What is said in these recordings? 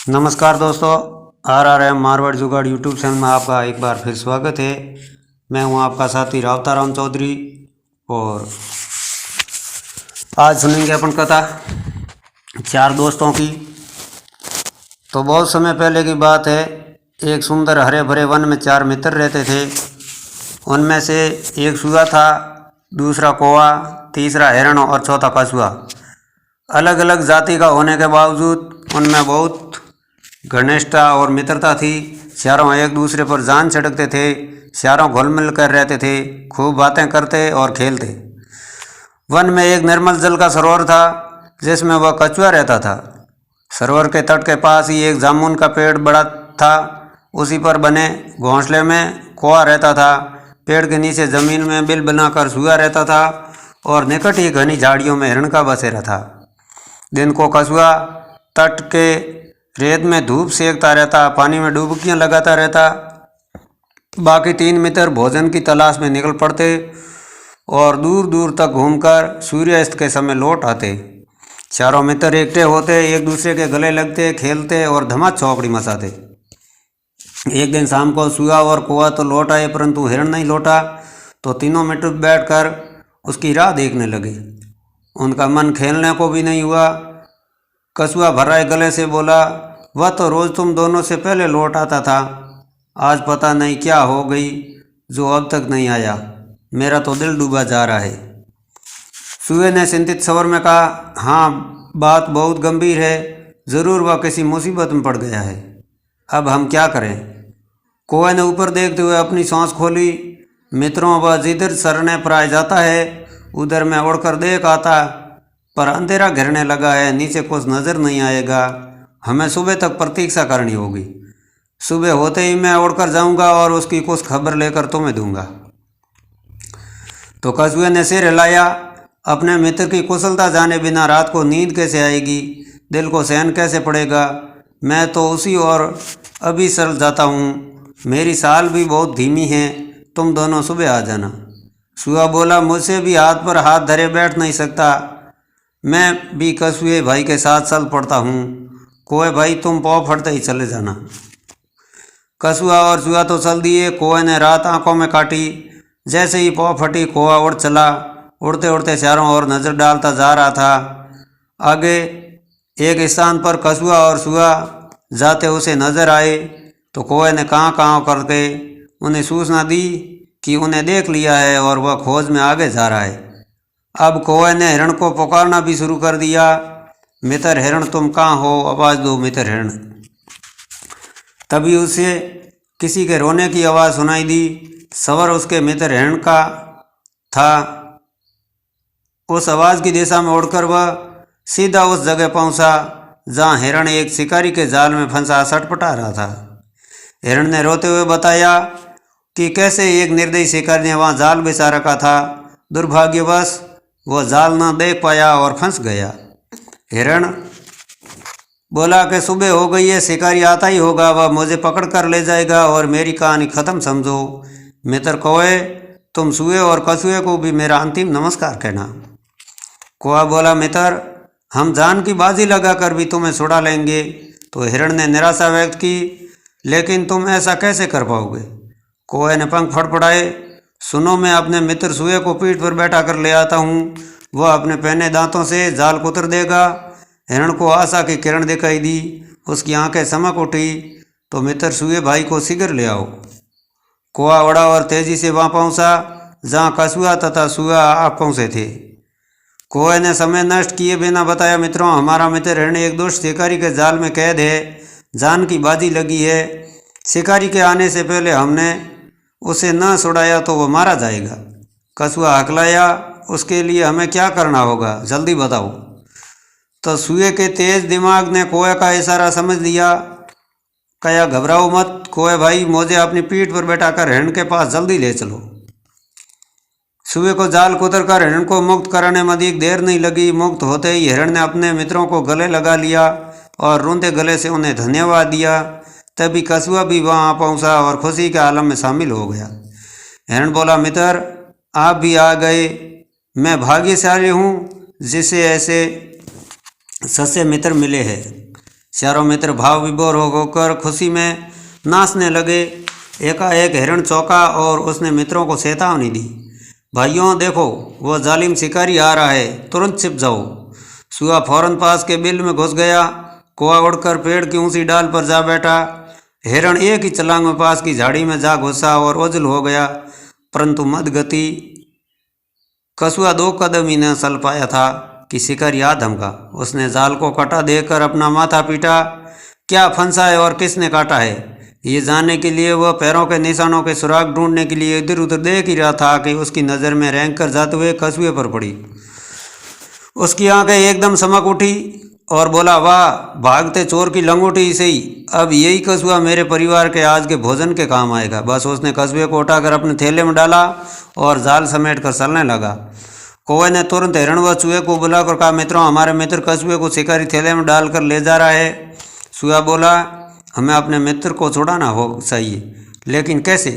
नमस्कार दोस्तों, RRM मारवाड़ जुगाड़ यूट्यूब चैनल में आपका एक बार फिर स्वागत है। मैं हूं आपका साथी रावताराम चौधरी और आज सुनेंगे अपन कथा चार दोस्तों की। तो बहुत समय पहले की बात है। एक सुंदर हरे भरे वन में चार मित्र रहते थे। उनमें से एक सुगा था, दूसरा कौवा, तीसरा हिरण और चौथा कछुआ। अलग अलग जाति का होने के बावजूद उनमें बहुत घनिष्ठता और मित्रता थी। चारों एक दूसरे पर जान छिड़कते थे। चारों घुल मिल कर रहते थे, खूब बातें करते और खेलते। वन में एक निर्मल जल का सरोवर था जिसमें वह कछुआ रहता था। सरोवर के तट के पास ही एक जामुन का पेड़ बड़ा था। उसी पर बने घोंसले में कौवा रहता था। पेड़ के नीचे जमीन में बिल बनाकर सुगा रहता था और निकट ही घनी झाड़ियों में हिरण का बसेरा था। दिन को कछुआ तट के रेत में धूप सेकता रहता, पानी में डुबकियां लगाता रहता। बाकी तीन मित्र भोजन की तलाश में निकल पड़ते और दूर दूर तक घूमकर सूर्यास्त के समय लौट आते। चारों मित्र एकटे होते, एक दूसरे के गले लगते, खेलते और धमाच चौकड़ी मचाते। एक दिन शाम को सुगा और कौवा तो लौट आए, परंतु हिरण नहीं लौटा। तो तीनों मित्र बैठकर उसकी राह देखने लगे। उनका मन खेलने को भी नहीं हुआ। कछुआ भर्राए गले से बोला, वह तो रोज़ तुम दोनों से पहले लौट आता था, आज पता नहीं क्या हो गई जो अब तक नहीं आया। मेरा तो दिल डूबा जा रहा है। सुगे ने चिंतित स्वर में कहा, हाँ, बात बहुत गंभीर है। ज़रूर वह किसी मुसीबत में पड़ गया है। अब हम क्या करें? कौवे ने ऊपर देखते हुए अपनी सांस खोली। मित्रों, वह जिधर सरने प्राय जाता है उधर मैं उड़कर देख आता, पर अंधेरा घिरने लगा है, नीचे कुछ नज़र नहीं आएगा। हमें सुबह तक प्रतीक्षा करनी होगी। सुबह होते ही मैं उड़कर जाऊंगा और उसकी कुछ खबर लेकर तुम्हें दूंगा। तो कछुए ने सिर हिलाया। अपने मित्र की कुशलता जाने बिना रात को नींद कैसे आएगी, दिल को सहन कैसे पड़ेगा। मैं तो उसी ओर अभी चल जाता हूँ। मेरी चाल भी बहुत धीमी है, तुम दोनों सुबह आ जाना। सुगा बोला, मुझसे भी हाथ पर हाथ धरे बैठ नहीं सकता। मैं भी कछुए भाई के साथ चल पड़ता हूँ। कौवे भाई, तुम पाँव फटते ही चले जाना। कछुआ और सुगा तो चल दिए। कौवे ने रात आंखों में काटी। जैसे ही पाँव फटी, कौवा उड़ चला। उड़ते उड़ते चारों ओर नज़र डालता जा रहा था। आगे एक स्थान पर कछुआ और सुगा जाते उसे नजर आए तो कौवे ने काँव काँव करके उन्हें सूचना दी कि उन्हें देख लिया है और वह खोज में आगे जा रहा है। अब कौवे ने हिरण को पुकारना भी शुरू कर दिया, मित्र हिरण, तुम कहाँ हो? आवाज़ दो मित्र हिरण। तभी उसे किसी के रोने की आवाज़ सुनाई दी। सवर उसके मित्र हिरण का था। उस आवाज़ की दिशा में उड़कर वह सीधा उस जगह पहुंचा जहां हिरण एक शिकारी के जाल में फंसा सटपटा रहा था। हिरण ने रोते हुए बताया कि कैसे एक निर्दयी शिकारी ने वहां जाल बिछा रखा था। दुर्भाग्यवश वह जाल न देख पाया और फंस गया। हिरण बोला कि सुबह हो गई है, शिकारी आता ही होगा, वह मुझे पकड़ कर ले जाएगा और मेरी कहानी ख़त्म समझो। मित्र कौवे, तुम सुए और कछुए को भी मेरा अंतिम नमस्कार कहना। कौवा बोला, मित्र, हम जान की बाजी लगाकर भी तुम्हें छुड़ा लेंगे। तो हिरण ने निराशा व्यक्त की, लेकिन तुम ऐसा कैसे कर पाओगे? कौवे ने पंख फड़फड़ाए। सुनो, मैं अपने मित्र सुए को पीठ पर बैठा कर ले आता हूँ। वह अपने पहने दांतों से जाल कुतर देगा। हिरण को आशा की किरण दिखाई दी। उसकी आंखें चमक उठी। तो मित्र सुए भाई को शीघ्र ले आओ। कौवा उड़ा और तेजी से वहाँ पहुँचा जहाँ कछुआ तथा सुआ आप पहुँचे थे। कौवे ने समय नष्ट किए बिना बताया, मित्रों, हमारा मित्र हिरण एक दुष्ट शिकारी के जाल में कैद है। जान की बाजी लगी है। शिकारी के आने से पहले हमने उसे न छुड़ाया तो वह मारा जाएगा। कछुआ हकलाया, उसके लिए हमें क्या करना होगा, जल्दी बताओ। तो सुए के तेज दिमाग ने कौवे का इशारा समझ लिया। कहा, घबराओ मत कौवे भाई, मुझे अपनी पीठ पर बैठाकर हिरण के पास जल्दी ले चलो। सुए को जाल कुतर कर हिरण को मुक्त कराने में अधिक देर नहीं लगी। मुक्त होते ही हिरण ने अपने मित्रों को गले लगा लिया और रोंदे गले से उन्हें धन्यवाद दिया। तभी कछुआ भी वहाँ पहुँचा और खुशी के आलम में शामिल हो गया। हिरण बोला, मित्र, आप भी आ गए। मैं भाग्यशाली हूँ जिसे ऐसे सच्चे मित्र मिले हैं। चारों मित्र भाव विभोर होकर खुशी में नाचने लगे। एकाएक हिरण चौंका और उसने मित्रों को चेतावनी दी, भाइयों देखो, वह जालिम शिकारी आ रहा है, तुरंत छिप जाओ। सुआ फौरन पास के बिल में घुस गया। कौआ उड़कर पेड़ की ऊंची डाल पर जा बैठा। हिरण एक ही छलांग में पास की झाड़ी में जा घुसा और ओझल हो गया, परंतु मदगति कछुआ 2 कदम ही न चल पाया था कि शिकारी आ धमका। उसने जाल को कटा देकर अपना माथा पीटा। क्या फंसा है और किसने काटा है, ये जानने के लिए वह पैरों के निशानों के सुराग ढूंढने के लिए इधर उधर देख ही रहा था कि उसकी नज़र में रेंग कर जाते हुए कछुए पर पड़ी। उसकी आंखें एकदम चमक उठी और बोला, वाह, भागते चोर की लंगोटी सही, अब यही कछुआ मेरे परिवार के आज के भोजन के काम आएगा। बस उसने कछुए को उठाकर अपने थैले में डाला और जाल समेट कर चलने लगा। कौवे ने तुरंत हिरण व चूहे को बुलाकर कहा, मित्रों, हमारे मित्र कछुए को शिकारी थैले में डालकर ले जा रहा है। चूहा बोला, हमें अपने मित्र को छुड़ाना हो चाहिए, लेकिन कैसे?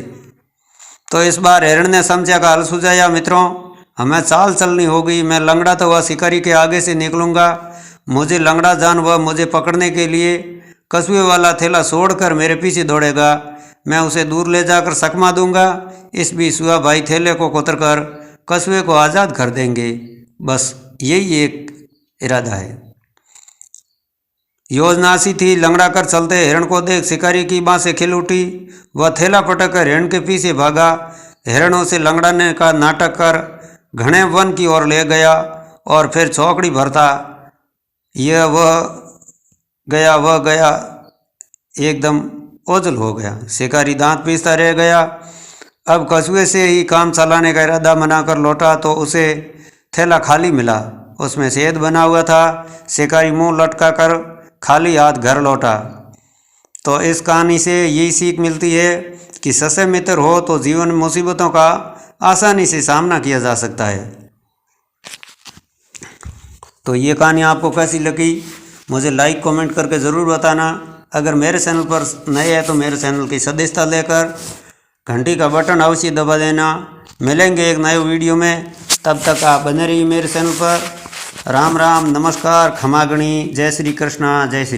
तो इस बार हिरण ने समस्या का हल सुझाया, मित्रों, हमें चाल चलनी होगी। मैं लंगड़ा तो वह शिकारी के आगे से निकलूंगा। मुझे लंगड़ा जान वह मुझे पकड़ने के लिए कछुए वाला थैला छोड़कर मेरे पीछे दौड़ेगा। मैं उसे दूर ले जाकर सकमा दूंगा। इस बीच चूहा भाई थैले को कुतर कर कछुए को आज़ाद कर देंगे। बस यही एक इरादा है। योजना सी थी। लंगड़ा कर चलते हिरण को देख शिकारी की बाँसें खिल उठी। वह थैला पटक कर हिरण के पीछे भागा। हिरणों से लंगड़ा ने का नाटक कर घने वन की ओर ले गया और फिर चौकड़ी भरता वह गया एकदम ओझल हो गया। शिकारी दांत पीसता रह गया। अब कछुए से ही काम चलाने का इरादा बनाकर लौटा तो उसे थैला खाली मिला। उसमें छेद बना हुआ था। शिकारी मुंह लटका कर खाली हाथ घर लौटा। तो इस कहानी से यही सीख मिलती है कि सच्चे मित्र हो तो जीवन में मुसीबतों का आसानी से सामना किया जा सकता है। तो ये कहानी आपको कैसी लगी मुझे लाइक कमेंट करके ज़रूर बताना। अगर मेरे चैनल पर नए हैं तो मेरे चैनल की सदस्यता लेकर घंटी का बटन अवश्य दबा देना। मिलेंगे एक नए वीडियो में, तब तक आप बने रहिए मेरे चैनल पर। राम राम, नमस्कार, खमागणी, जय श्री कृष्णा, जय श्री।